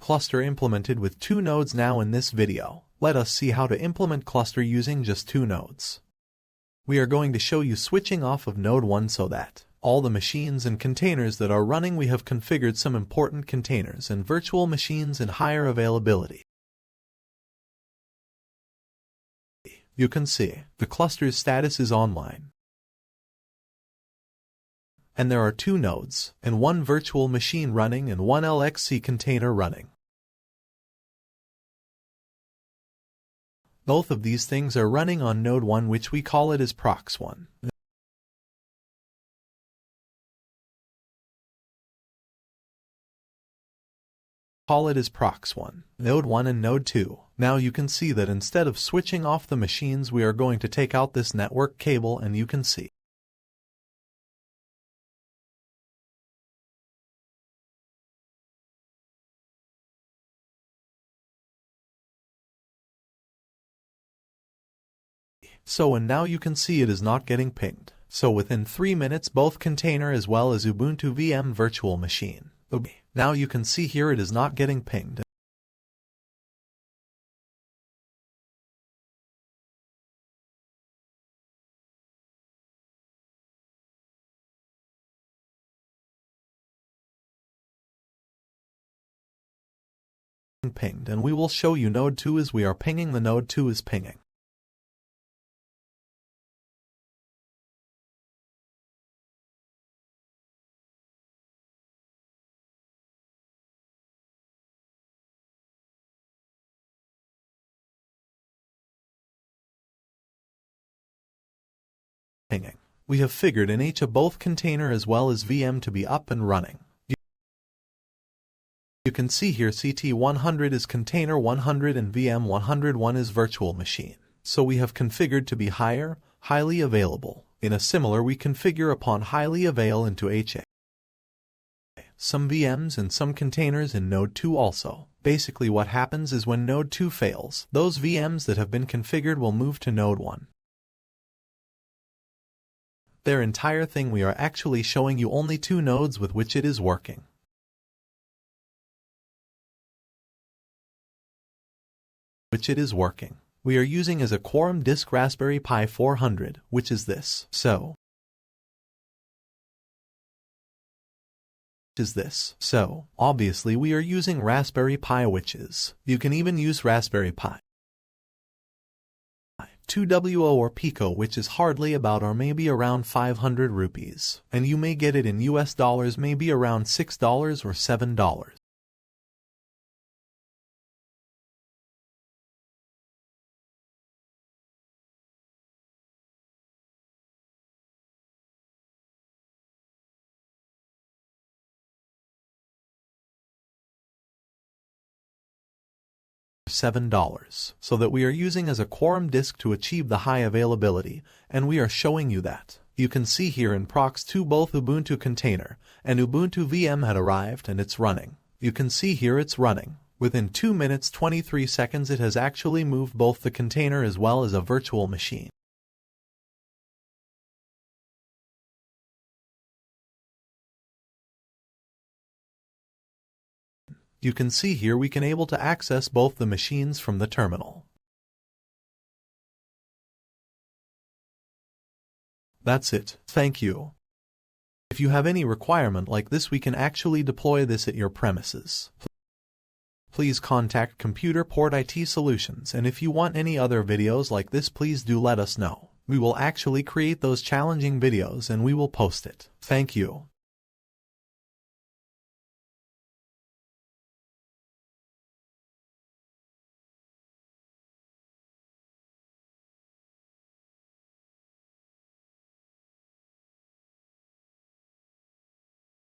cluster implemented with 2 nodes now in this video. Let us see how to implement cluster using just 2 nodes. We are going to show you switching off of node 1 so that all the machines and containers that are running, we have configured some important containers and virtual machines in higher availability. You can see the cluster's status is online. And there are 2 nodes, and 1 virtual machine running and 1 LXC container running. Both of these things are running on node 1, which we call it as prox1. Call it as prox1, node 1 and node 2. Now you can see that instead of switching off the machines, we are going to take out this network cable, and you can see and now you can see it is not getting pinged. So within 3 minutes, both container as well as Ubuntu VM virtual machine. Now you can see here it is not getting pinged. Pinged, and we will show you node 2 as we are pinging. The node 2 is pinging. We have figured in each of both container as well as VM to be up and running. You can see here CT100 is container 100 and VM 101 is virtual machine. So we have configured to be highly available. In a similar, we configure upon highly avail into HA. Some VMs and some containers in node 2 also. Basically what happens is when node 2 fails, those VMs that have been configured will move to node 1. Their entire thing, we are actually showing you only 2 nodes with which it is working. We are using as a Quorum disk Raspberry Pi 400, which is this. So obviously we are using Raspberry Pi, which is, you can even use Raspberry Pi 2WO or Pico, which is hardly about or maybe around 500 rupees, and you may get it in US dollars maybe around $6 or $7. $7, so that we are using as a Quorum disk to achieve the high availability, and we are showing you that. You can see here in Prox2 both Ubuntu container and Ubuntu VM had arrived and it's running. You can see here it's running. Within 2 minutes 23 seconds it has actually moved both the container as well as a virtual machine. You can see here we can able to access both the machines from the terminal. That's it. Thank you. If you have any requirement like this, we can actually deploy this at your premises. Please contact Computer Port IT Solutions, and if you want any other videos like this, please do let us know. We will actually create those challenging videos and we will post it. Thank you.